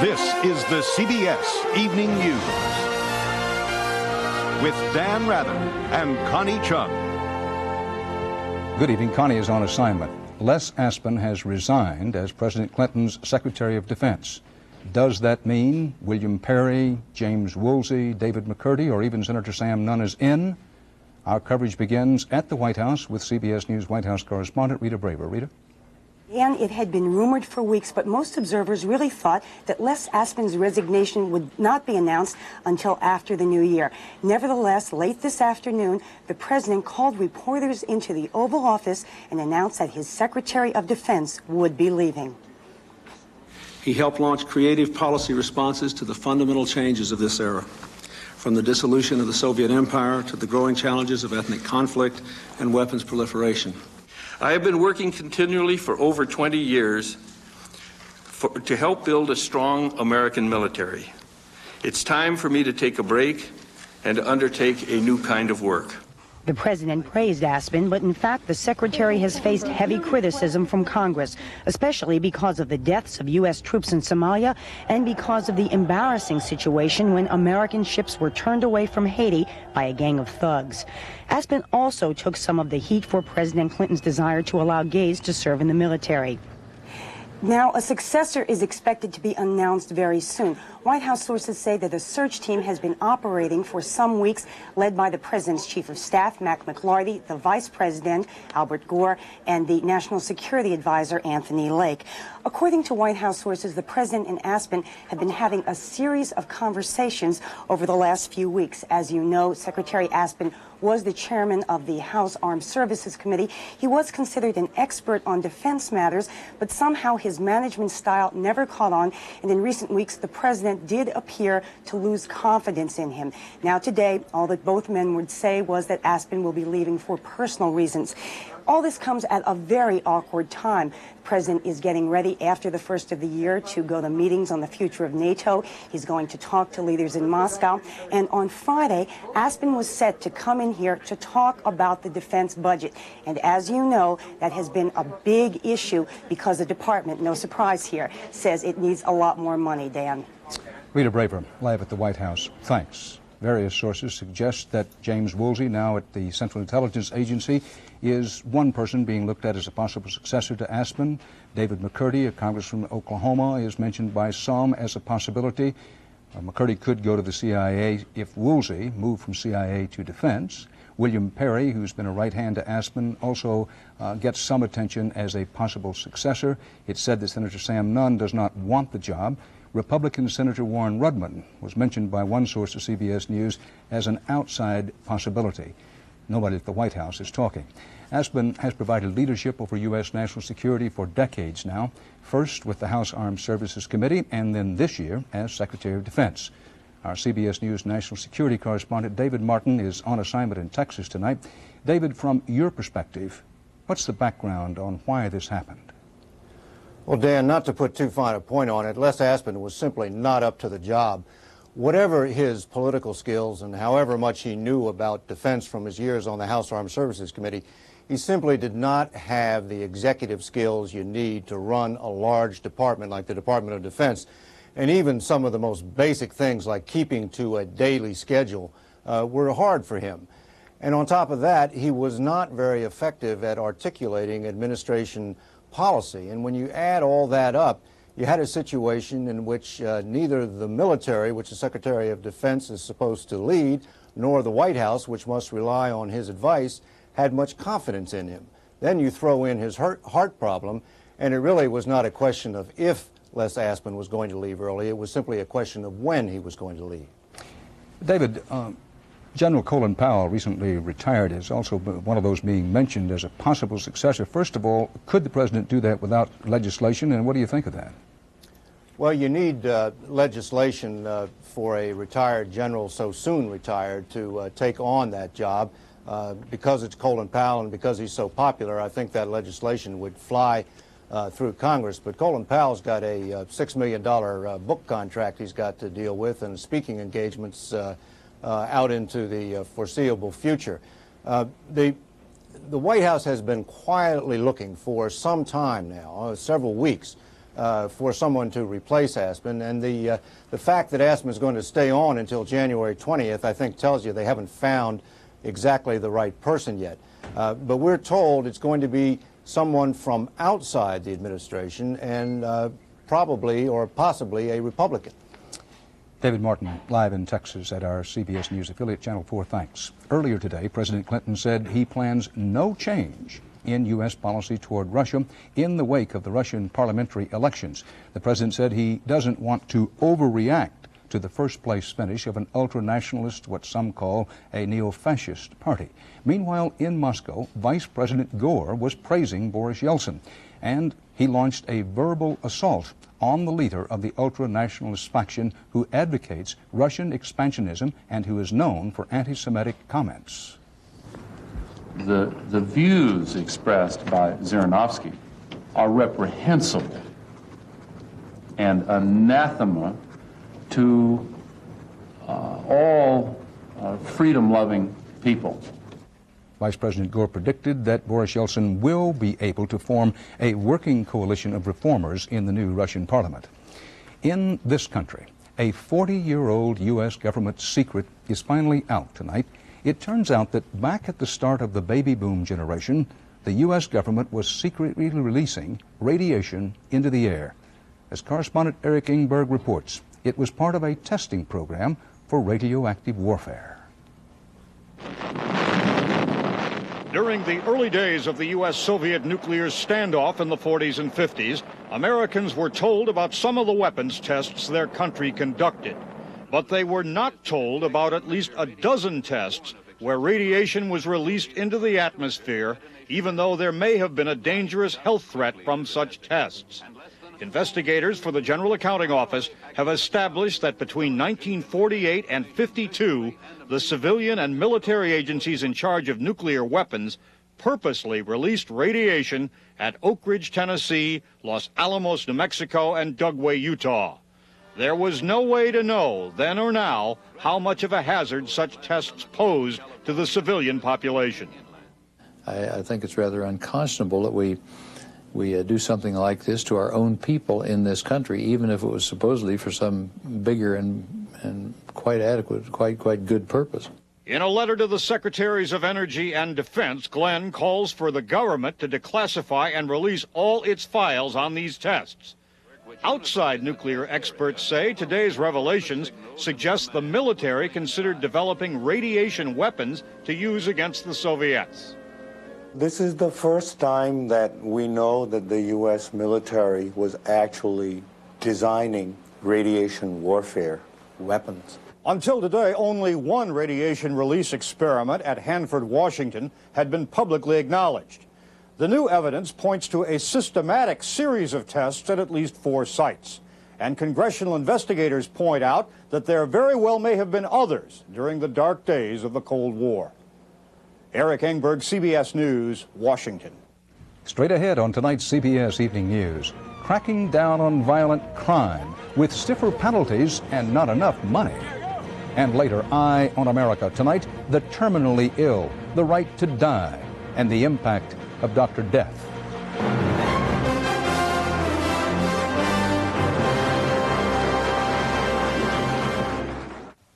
This is the CBS Evening News with Dan Rather and Connie Chung. Good evening. Connie is on assignment. Les Aspin has resigned as President Clinton's Secretary of Defense. Does that mean William Perry, James Woolsey, David McCurdy, or even Senator Sam Nunn is in? Our coverage begins at the White House with CBS News White House correspondent Rita Braver. Rita? And it had been rumored for weeks, but most observers really thought that Les Aspin's resignation would not be announced until after the new year. Nevertheless, late this afternoon, the president called reporters into the Oval Office and announced that his Secretary of Defense would be leaving. He helped launch creative policy responses to the fundamental changes of this era, from the dissolution of the Soviet Empire to the growing challenges of ethnic conflict and weapons proliferation. I have been working continually for over 20 years to help build a strong American military. It's time for me to take a break and to undertake a new kind of work. The president praised Aspin, but in fact, the secretary has faced heavy criticism from Congress, especially because of the deaths of U.S. troops in Somalia and because of the embarrassing situation when American ships were turned away from Haiti by a gang of thugs. Aspin also took some of the heat for President Clinton's desire to allow gays to serve in the military. Now, a successor is expected to be announced very soon. White House sources say that a search team has been operating for some weeks, led by the president's chief of staff, Mac McLarty, the vice president, Albert Gore, and the national security advisor, Anthony Lake. According to White House sources, the president and Aspin have been having a series of conversations over the last few weeks. As you know, Secretary Aspin was the chairman of the House Armed Services Committee. He was considered an expert on defense matters, but somehow his management style never caught on, and in recent weeks, the president did appear to lose confidence in him. Now today, all that both men would say was that Aspin will be leaving for personal reasons. All this comes at a very awkward time. The president is getting ready after the first of the year to go to meetings on the future of NATO. He's going to talk to leaders in Moscow. And on Friday, Aspin was set to come in here to talk about the defense budget. And as you know, that has been a big issue because the department, no surprise here, says it needs a lot more money, Dan. Rita Braver, live at the White House. Thanks. Various sources suggest that James Woolsey, now at the Central Intelligence Agency, is one person being looked at as a possible successor to Aspin. David McCurdy, a congressman from Oklahoma, is mentioned by some as a possibility. McCurdy could go to the CIA if Woolsey moved from CIA to defense. William Perry, who's been a right hand to Aspin, also gets some attention as a possible successor. It's said that Senator Sam Nunn does not want the job. Republican Senator Warren Rudman was mentioned by one source of CBS News as an outside possibility. Nobody at the White House is talking. Aspin has provided leadership over U.S. national security for decades now, first with the House Armed Services Committee and then this year as Secretary of Defense. Our CBS News national security correspondent David Martin is on assignment in Texas tonight. David, from your perspective, what's the background on why this happened? Well, Dan, not to put too fine a point on it, Les Aspin was simply not up to the job. Whatever his political skills and however much he knew about defense from his years on the House Armed Services Committee, he simply did not have the executive skills you need to run a large department like the Department of Defense. And even some of the most basic things like keeping to a daily schedule were hard for him. And on top of that, he was not very effective at articulating administration policy. And when you add all that up, you had a situation in which neither the military, which the Secretary of Defense is supposed to lead, nor the White House, which must rely on his advice, had much confidence in him. Then you throw in his heart problem, and it really was not a question of if Les Aspin was going to leave early. It was simply a question of when he was going to leave. David, General Colin Powell recently retired, is also one of those being mentioned as a possible successor. First of all, could the president do that without legislation, and what do you think of that? Well, you need legislation for a retired general so soon retired to take on that job. Because it's Colin Powell and because he's so popular, I think that legislation would fly through Congress. But Colin Powell's got a $6 million book contract he's got to deal with and speaking engagements out into the foreseeable future. The White House has been quietly looking for some time now, several weeks, for someone to replace Aspen. And the fact that Aspen is going to stay on until January 20th, I think, tells you they haven't found exactly the right person yet. But we're told it's going to be someone from outside the administration and probably or possibly a Republican. David Martin, live in Texas at our CBS News affiliate, Channel 4, thanks. Earlier today, President Clinton said he plans no change in U.S. policy toward Russia in the wake of the Russian parliamentary elections. The president said he doesn't want to overreact to the first-place finish of an ultra-nationalist, what some call a neo-fascist party. Meanwhile, in Moscow, Vice President Gore was praising Boris Yeltsin, and he launched a verbal assault on the leader of the ultra-nationalist faction who advocates Russian expansionism and who is known for anti-Semitic comments. The views expressed by Zhirinovsky are reprehensible and anathema to all freedom-loving people. Vice President Gore predicted that Boris Yeltsin will be able to form a working coalition of reformers in the new Russian parliament. In this country, a 40-year-old U.S. government secret is finally out tonight. It turns out that back at the start of the baby boom generation, the U.S. government was secretly releasing radiation into the air. As correspondent Eric Ingberg reports, it was part of a testing program for radioactive warfare. During the early days of the U.S.-Soviet nuclear standoff in the 40s and 50s, Americans were told about some of the weapons tests their country conducted. But they were not told about at least a dozen tests where radiation was released into the atmosphere, even though there may have been a dangerous health threat from such tests. Investigators for the General Accounting Office have established that between 1948 and 52, the civilian and military agencies in charge of nuclear weapons purposely released radiation at Oak Ridge, Tennessee, Los Alamos, New Mexico, and Dugway, Utah. There was no way to know, then or now, how much of a hazard such tests posed to the civilian population. I think it's rather unconscionable that we do something like this to our own people in this country, even if it was supposedly for some bigger and quite adequate, quite good purpose. In a letter to the Secretaries of Energy and Defense, Glenn calls for the government to declassify and release all its files on these tests. Outside nuclear experts say today's revelations suggest the military considered developing radiation weapons to use against the Soviets. This is the first time that we know that the U.S. military was actually designing radiation warfare weapons. Until today, only one radiation release experiment at Hanford, Washington, had been publicly acknowledged. The new evidence points to a systematic series of tests at least 4 sites. And congressional investigators point out that there very well may have been others during the dark days of the Cold War. Eric Engberg, CBS News, Washington. Straight ahead on tonight's CBS Evening News, cracking down on violent crime with stiffer penalties and not enough money. And later, Eye on America. Tonight, the terminally ill, the right to die, and the impact of Dr. Death.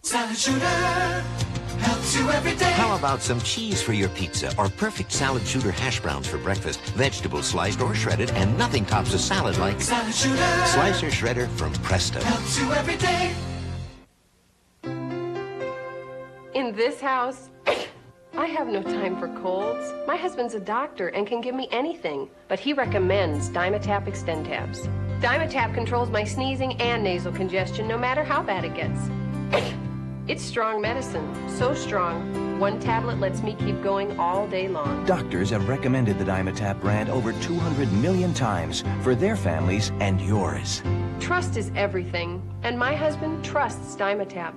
Salad Shooter helps you every day. How about some cheese for your pizza or perfect Salad Shooter hash browns for breakfast? Vegetables sliced or shredded, and nothing tops a salad like Salad Shooter. Slicer Shredder from Presto. Helps you every day. In this house, I have no time for colds. My husband's a doctor and can give me anything, but he recommends Dimetap Extentabs. Dimetap controls my sneezing and nasal congestion no matter how bad it gets. It's strong medicine, so strong, one tablet lets me keep going all day long. Doctors have recommended the Dimetap brand over 200 million times for their families and yours. Trust is everything, and my husband trusts Dimetap.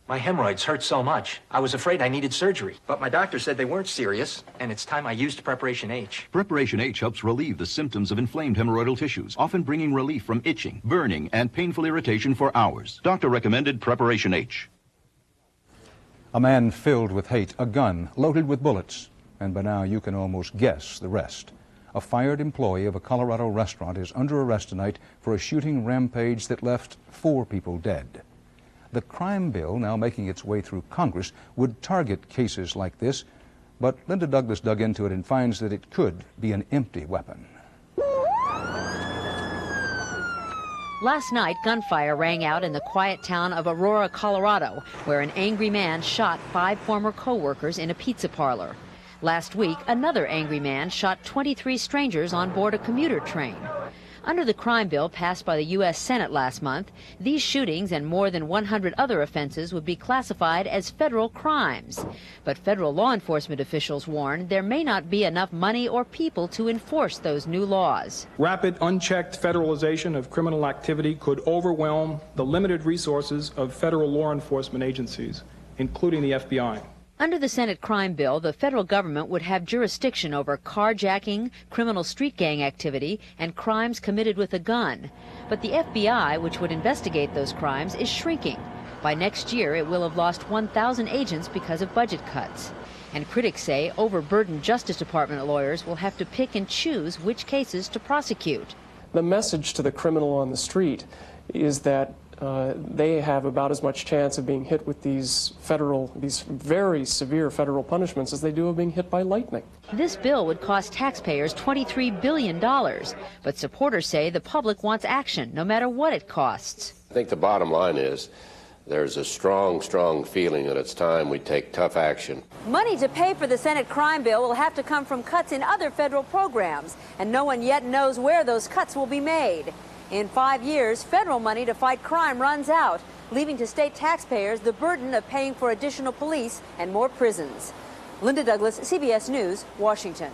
My hemorrhoids hurt so much, I was afraid I needed surgery. But my doctor said they weren't serious, and it's time I used Preparation H. Preparation H helps relieve the symptoms of inflamed hemorrhoidal tissues, often bringing relief from itching, burning, and painful irritation for hours. Doctor recommended Preparation H. A man filled with hate, a gun loaded with bullets, and by now you can almost guess the rest. A fired employee of a Colorado restaurant is under arrest tonight for a shooting rampage that left 4 people dead. The crime bill, now making its way through Congress, would target cases like this, but Linda Douglas dug into it and finds that it could be an empty weapon. Last night, gunfire rang out in the quiet town of Aurora, Colorado, where an angry man shot 5 former co-workers in a pizza parlor. Last week, another angry man shot 23 strangers on board a commuter train. Under the crime bill passed by the U.S. Senate last month, these shootings and more than 100 other offenses would be classified as federal crimes. But federal law enforcement officials warn there may not be enough money or people to enforce those new laws. Rapid, unchecked federalization of criminal activity could overwhelm the limited resources of federal law enforcement agencies, including the FBI. Under the Senate crime bill, the federal government would have jurisdiction over carjacking, criminal street gang activity, and crimes committed with a gun. But the FBI, which would investigate those crimes, is shrinking. By next year, it will have lost 1,000 agents because of budget cuts. And critics say overburdened Justice Department lawyers will have to pick and choose which cases to prosecute. The message to the criminal on the street is that they have about as much chance of being hit with these very severe federal punishments as they do of being hit by lightning. This bill would cost taxpayers $23 billion, but supporters say the public wants action, no matter what it costs. I think the bottom line is there's a strong feeling that it's time we take tough action. Money to pay for the Senate crime bill will have to come from cuts in other federal programs, and no one yet knows where those cuts will be made. In 5 years, federal money to fight crime runs out, leaving to state taxpayers the burden of paying for additional police and more prisons. Linda Douglas, CBS News, Washington.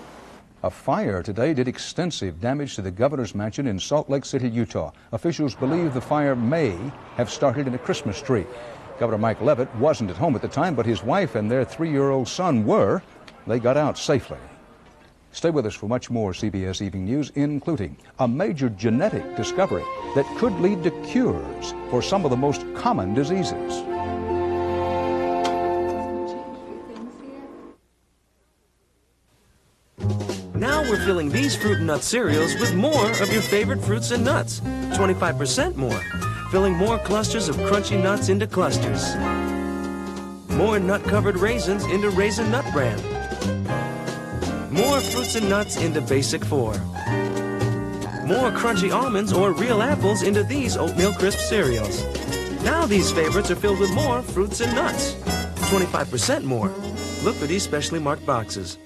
A fire today did extensive damage to the governor's mansion in Salt Lake City, Utah. Officials believe the fire may have started in a Christmas tree. Governor Mike Leavitt wasn't at home at the time, but his wife and their 3-year-old son were. They got out safely. Stay with us for much more CBS Evening News, including a major genetic discovery that could lead to cures for some of the most common diseases. Now we're filling these fruit and nut cereals with more of your favorite fruits and nuts. 25% more. Filling more clusters of crunchy nuts into clusters. More nut-covered raisins into Raisin Nut Bran. More fruits and nuts into Basic 4. More crunchy almonds or real apples into these oatmeal crisp cereals. Now these favorites are filled with more fruits and nuts. 25% more. Look for these specially marked boxes.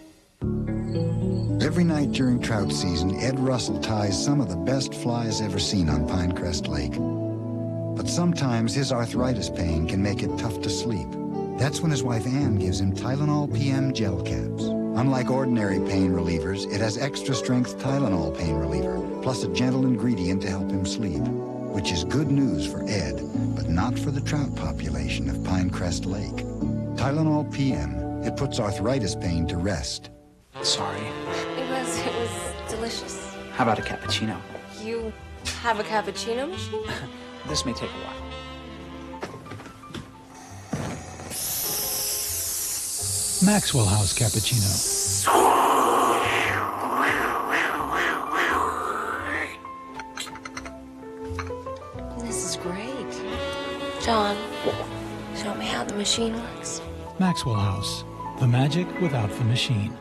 Every night during trout season, Ed Russell ties some of the best flies ever seen on Pinecrest Lake. But sometimes his arthritis pain can make it tough to sleep. That's when his wife Ann gives him Tylenol PM gel caps. Unlike ordinary pain relievers, it has extra strength Tylenol pain reliever, plus a gentle ingredient to help him sleep, which is good news for Ed, but not for the trout population of Pinecrest Lake. Tylenol PM, it puts arthritis pain to rest. Sorry. It was delicious. How about a cappuccino? You have a cappuccino machine? This may take a while. Maxwell House Cappuccino. This is great. John, show me how the machine works. Maxwell House, the magic without the machine.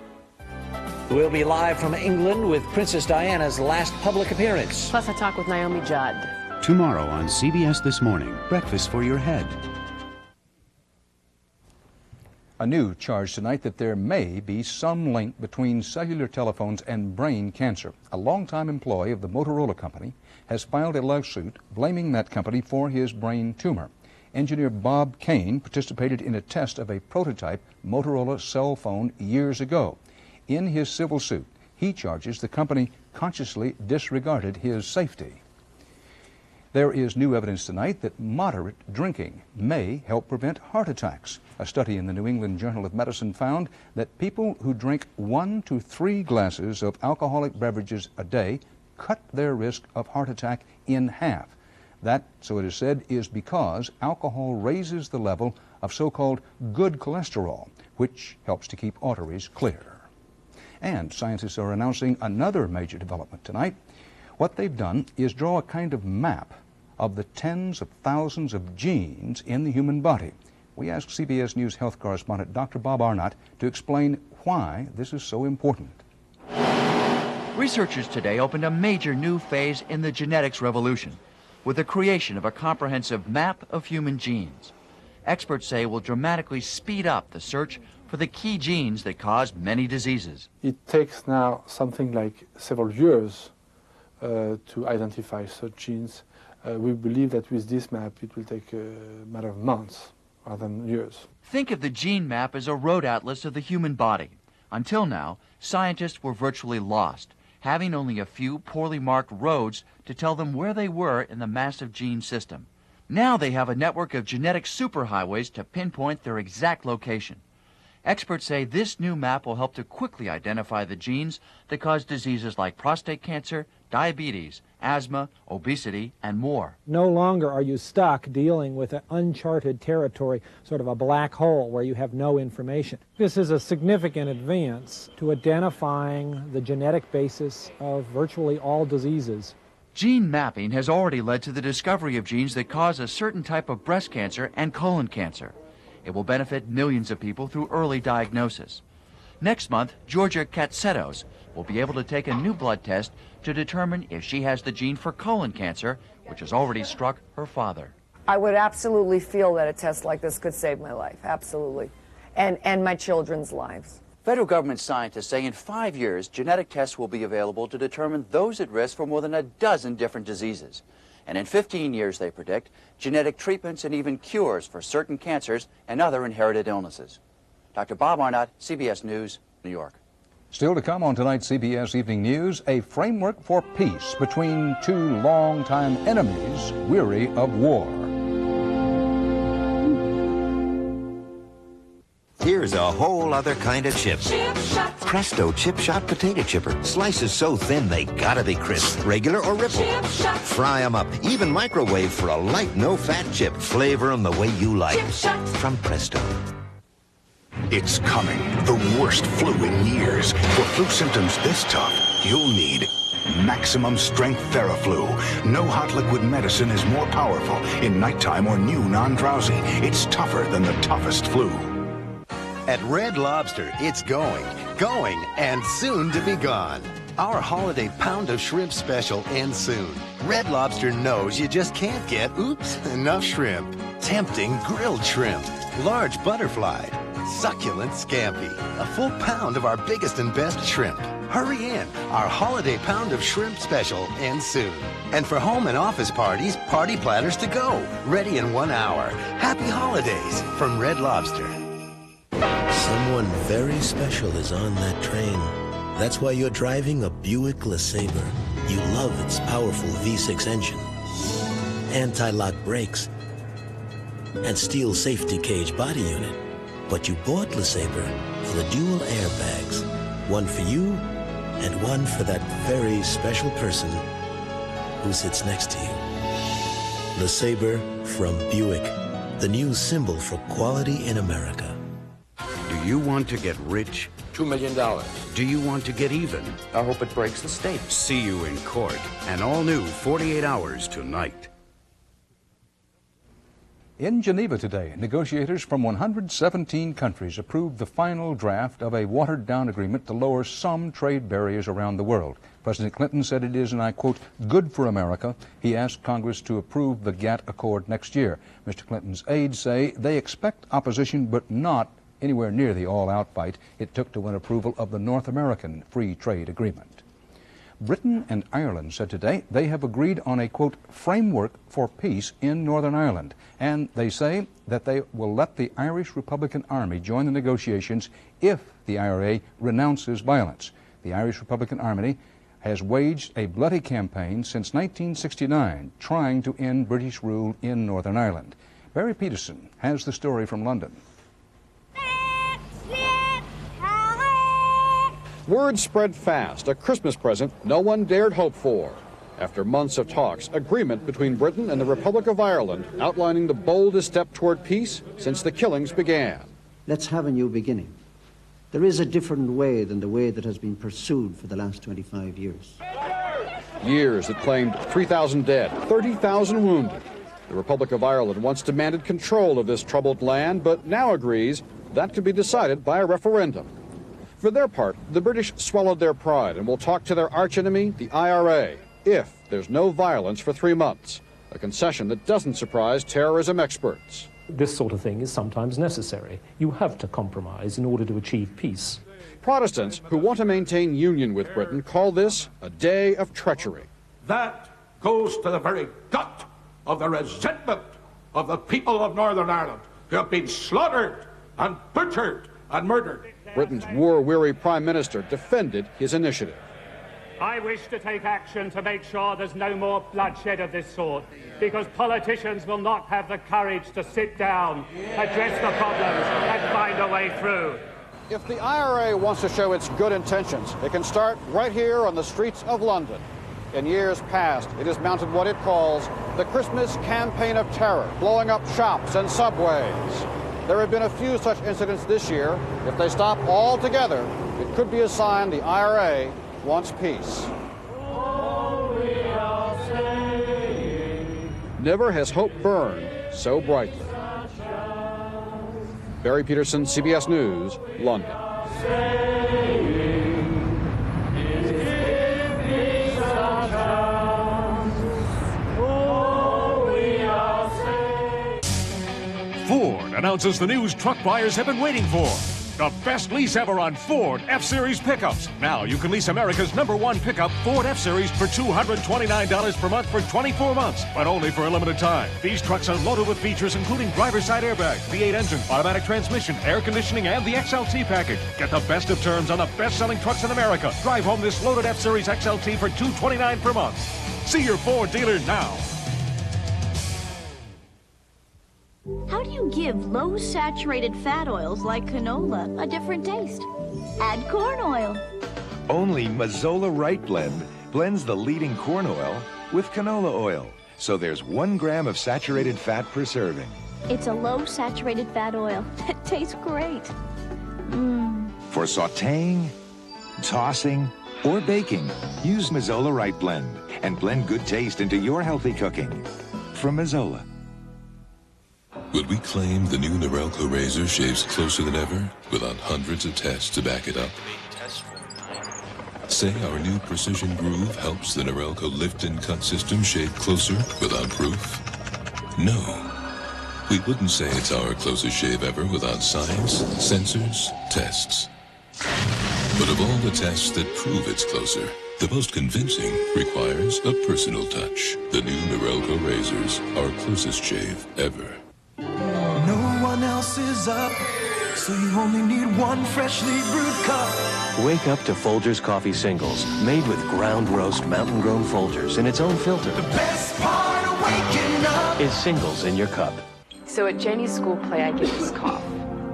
We'll be live from England with Princess Diana's last public appearance. Plus, I talk with Naomi Judd. Tomorrow on CBS This Morning, Breakfast for Your Head. A new charge tonight that there may be some link between cellular telephones and brain cancer. A longtime employee of the Motorola company has filed a lawsuit blaming that company for his brain tumor. Engineer Bob Kane participated in a test of a prototype Motorola cell phone years ago. In his civil suit, he charges the company consciously disregarded his safety. There is new evidence tonight that moderate drinking may help prevent heart attacks. A study in the New England Journal of Medicine found that people who drink 1 to 3 glasses of alcoholic beverages a day cut their risk of heart attack in half. That, so it is said, is because alcohol raises the level of so-called good cholesterol, which helps to keep arteries clear. And scientists are announcing another major development tonight. What they've done is draw a kind of map of the tens of thousands of genes in the human body. We asked CBS News health correspondent Dr. Bob Arnott to explain why this is so important. Researchers today opened a major new phase in the genetics revolution with the creation of a comprehensive map of human genes. Experts say will dramatically speed up the search for the key genes that cause many diseases. It takes now something like several years to identify such genes. We believe that with this map it will take a matter of months rather than years. Think of the gene map as a road atlas of the human body. Until now, scientists were virtually lost, having only a few poorly marked roads to tell them where they were in the massive gene system. Now they have a network of genetic superhighways to pinpoint their exact location. Experts say this new map will help to quickly identify the genes that cause diseases like prostate cancer, diabetes, asthma, obesity, and more. No longer are you stuck dealing with an uncharted territory, sort of a black hole where you have no information. This is a significant advance to identifying the genetic basis of virtually all diseases. Gene mapping has already led to the discovery of genes that cause a certain type of breast cancer and colon cancer. It will benefit millions of people through early diagnosis. Next month, Georgia Katsetos will be able to take a new blood test to determine if she has the gene for colon cancer, which has already struck her father. I would absolutely feel that a test like this could save my life, absolutely, and my children's lives. Federal government scientists say in 5 years, genetic tests will be available to determine those at risk for more than a dozen different diseases. And in 15 years, they predict, genetic treatments and even cures for certain cancers and other inherited illnesses. Dr. Bob Arnott, CBS News, New York. Still to come on tonight's CBS Evening News, a framework for peace between two longtime enemies weary of war. Here's a whole other kind of chip. Presto Chip Shot Potato Chipper. Slices so thin they gotta be crisp. Regular or ripple. Fry 'em up. Even microwave for a light, no-fat chip. Flavor 'em the way you like. From Presto. It's coming. The worst flu in years. For flu symptoms this tough, you'll need Maximum Strength Theraflu. No hot liquid medicine is more powerful in nighttime or new non-drowsy. It's tougher than the toughest flu. At Red Lobster, it's going, and soon to be gone. Our holiday pound of shrimp special ends soon. Red Lobster knows you just can't get, enough shrimp. Tempting grilled shrimp, large butterfly, succulent scampi. A full pound of our biggest and best shrimp. Hurry in, our holiday pound of shrimp special ends soon. And for home and office parties, party platters to go. Ready in 1 hour. Happy holidays from Red Lobster. Someone very special is on that train. That's why you're driving a Buick LeSabre. You love its powerful V6 engine, anti-lock brakes, and steel safety cage body unit. But you bought LeSabre for the dual airbags. One for you, and one for that very special person who sits next to you. LeSabre from Buick, the new symbol for quality in America. Do you want to get rich? $2 million. Do you want to get even? I hope it breaks the state. See you in court. An all-new 48 Hours tonight. In Geneva today, negotiators from 117 countries approved the final draft of a watered-down agreement to lower some trade barriers around the world. President Clinton said it is, and I quote, good for America. He asked Congress to approve the GATT Accord next year. Mr. Clinton's aides say they expect opposition, but not anywhere near the all-out fight it took to win approval of the North American Free Trade Agreement. Britain and Ireland said today they have agreed on a, quote, framework for peace in Northern Ireland. And they say that they will let the Irish Republican Army join the negotiations if the IRA renounces violence. The Irish Republican Army has waged a bloody campaign since 1969 trying to end British rule in Northern Ireland. Barry Peterson has the story from London. Word spread fast, a Christmas present no one dared hope for. After months of talks, agreement between Britain and the Republic of Ireland outlining the boldest step toward peace since the killings began. Let's have a new beginning. There is a different way than the way that has been pursued for the last 25 years. Years that claimed 3,000 dead, 30,000 wounded. The Republic of Ireland once demanded control of this troubled land, but now agrees that could be decided by a referendum. For their part, the British swallowed their pride and will talk to their archenemy, the IRA, if there's no violence for 3 months, a concession that doesn't surprise terrorism experts. This sort of thing is sometimes necessary. You have to compromise in order to achieve peace. Protestants who want to maintain union with Britain call this a day of treachery. That goes to the very gut of the resentment of the people of Northern Ireland who have been slaughtered and butchered and murdered. Britain's war-weary Prime Minister defended his initiative. I wish to take action to make sure there's no more bloodshed of this sort, because politicians will not have the courage to sit down, address the problems, and find a way through. If the IRA wants to show its good intentions, it can start right here on the streets of London. In years past, it has mounted what it calls the Christmas Campaign of Terror, blowing up shops and subways. There have been a few such incidents this year. If they stop altogether, it could be a sign the IRA wants peace. Never has hope burned so brightly. Barry Peterson, CBS News, London. Ford announces the news truck buyers have been waiting for. The best lease ever on Ford F-Series pickups. Now you can lease America's #1 pickup, Ford F-Series, for $229 per month for 24 months, but only for a limited time. These trucks are loaded with features including driver's side airbags, V8 engine, automatic transmission, air conditioning, and the XLT package. Get the best of terms on the best-selling trucks in America. Drive home this loaded F-Series XLT for $229 per month. See your Ford dealer now. How do you give low-saturated fat oils like canola a different taste? Add corn oil. Only Mazzola Right Blend blends the leading corn oil with canola oil, so there's 1 gram of saturated fat per serving. It's a low-saturated fat oil. It tastes great. For sautéing, tossing, or baking, use Mazzola Right Blend and blend good taste into your healthy cooking. From Mazzola. Would we claim the new Norelco razor shaves closer than ever without hundreds of tests to back it up? Say our new Precision Groove helps the Norelco lift and cut system shave closer without proof? No. We wouldn't say it's our closest shave ever without science, sensors, tests. But of all the tests that prove it's closer, the most convincing requires a personal touch. The new Norelco razors, our closest shave ever. No one else is up, so you only need one freshly brewed cup. Wake up to Folgers Coffee Singles, made with ground roast mountain-grown Folgers in its own filter. The best part of waking up is Singles in your cup. So at Jenny's school play, I get this cough.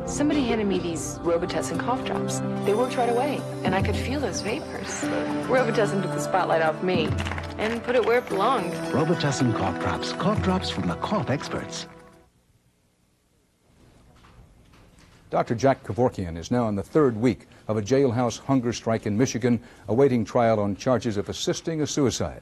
Somebody handed me these Robitussin cough drops. They worked right away, and I could feel those vapors. Robitussin took the spotlight off me and put it where it belonged. Robitussin cough drops from the cough experts. Dr. Jack Kevorkian is now in the 3rd week of a jailhouse hunger strike in Michigan, awaiting trial on charges of assisting a suicide.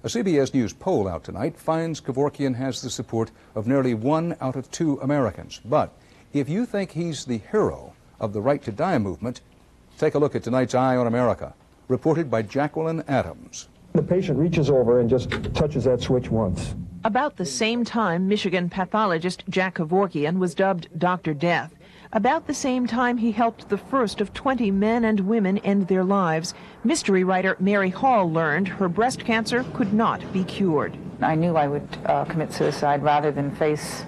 A CBS News poll out tonight finds Kevorkian has the support of nearly 1 out of 2 Americans. But if you think he's the hero of the Right to Die movement, take a look at tonight's Eye on America, reported by Jacqueline Adams. The patient reaches over and just touches that switch once. About the same time, Michigan pathologist Jack Kevorkian was dubbed Dr. Death. About the same time he helped the first of 20 men and women end their lives, mystery writer Mary Hall learned her breast cancer could not be cured. I knew I would commit suicide rather than face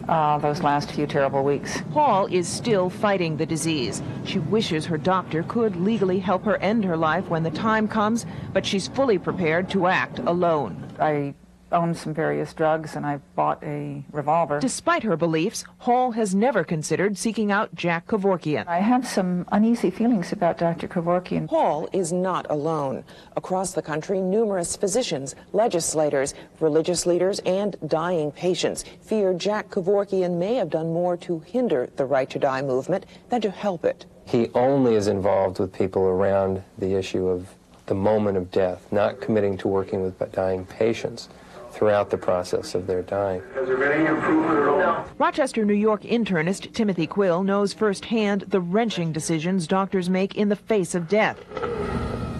those last few terrible weeks. Hall is still fighting the disease. She wishes her doctor could legally help her end her life when the time comes, but she's fully prepared to act alone. I owned some various drugs, and I bought a revolver. Despite her beliefs, Hall has never considered seeking out Jack Kevorkian. I have some uneasy feelings about Dr. Kevorkian. Hall is not alone. Across the country, numerous physicians, legislators, religious leaders, and dying patients fear Jack Kevorkian may have done more to hinder the Right to Die movement than to help it. He only is involved with people around the issue of the moment of death, not committing to working with dying patients throughout the process of their dying. Has there been any improvement at all? Rochester, New York internist Timothy Quill knows firsthand the wrenching decisions doctors make in the face of death.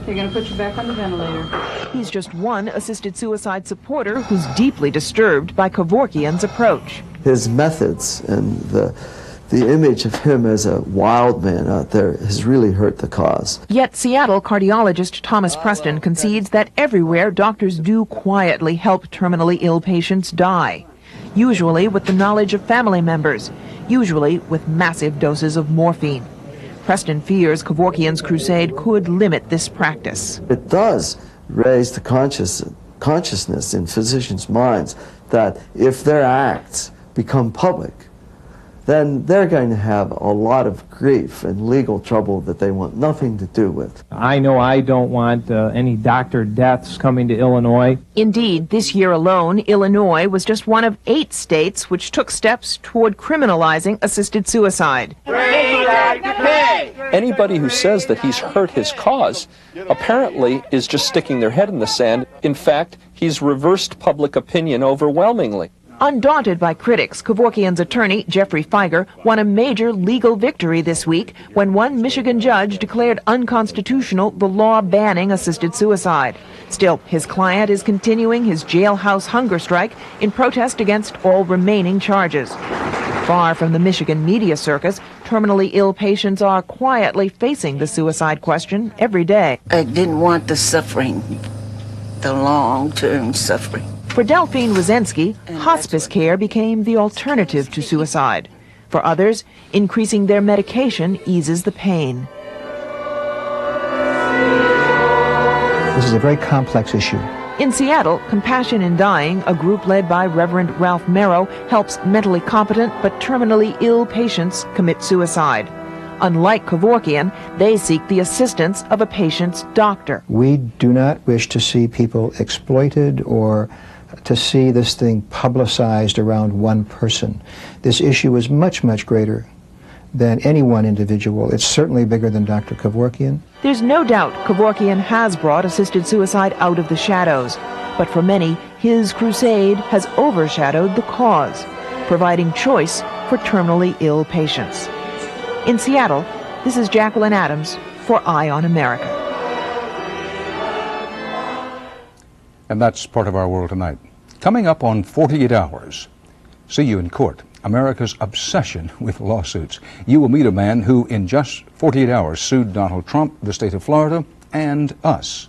They're going to put you back on the ventilator. He's just one assisted suicide supporter who's deeply disturbed by Kevorkian's approach. His methods and the image of him as a wild man out there has really hurt the cause. Yet Seattle cardiologist Thomas Preston concedes that everywhere doctors do quietly help terminally ill patients die, usually with the knowledge of family members, usually with massive doses of morphine. Preston fears Kevorkian's crusade could limit this practice. It does raise the consciousness in physicians' minds that if their acts become public, then they're going to have a lot of grief and legal trouble that they want nothing to do with. I know I don't want any doctor deaths coming to Illinois. Indeed, this year alone, Illinois was just one of 8 states which took steps toward criminalizing assisted suicide. Anybody who says that he's hurt his cause apparently is just sticking their head in the sand. In fact, he's reversed public opinion overwhelmingly. Undaunted by critics, Kevorkian's attorney, Jeffrey Feiger, won a major legal victory this week when one Michigan judge declared unconstitutional the law banning assisted suicide. Still, his client is continuing his jailhouse hunger strike in protest against all remaining charges. Far from the Michigan media circus, terminally ill patients are quietly facing the suicide question every day. I didn't want the suffering, the long-term suffering. For Delphine Wazensky, hospice care became the alternative to suicide. For others, increasing their medication eases the pain. This is a very complex issue. In Seattle, Compassion in Dying, a group led by Reverend Ralph Merrow, helps mentally competent but terminally ill patients commit suicide. Unlike Kevorkian, they seek the assistance of a patient's doctor. We do not wish to see people exploited or to see this thing publicized around one person. This issue is much, much greater than any one individual. It's certainly bigger than Dr. Kevorkian. There's no doubt Kevorkian has brought assisted suicide out of the shadows, but for many, his crusade has overshadowed the cause, providing choice for terminally ill patients. In Seattle, this is Jacqueline Adams for Eye on America. And that's part of our world tonight. Coming up on 48 Hours, see you in court. America's obsession with lawsuits. You will meet a man who, in just 48 hours, sued Donald Trump, the state of Florida, and us.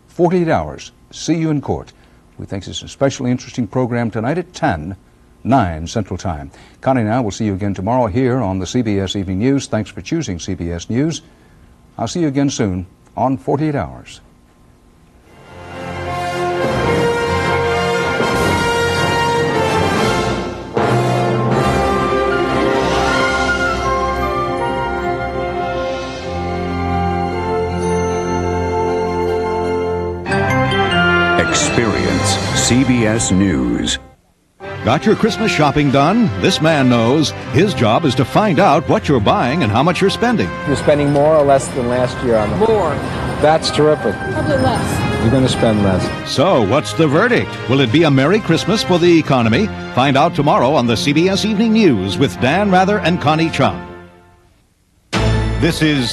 48 Hours, see you in court. We think it's an especially interesting program tonight at 10, 9 Central Time. Connie and I will see you again tomorrow here on the CBS Evening News. Thanks for choosing CBS News. I'll see you again soon on 48 Hours. Experience CBS News. Got your Christmas shopping done? This man knows. His job is to find out what you're buying and how much you're spending. You're spending more or less than last year on the... More. That's terrific. Probably less. You're going to spend less. So, what's the verdict? Will it be a Merry Christmas for the economy? Find out tomorrow on the CBS Evening News with Dan Rather and Connie Chung. This is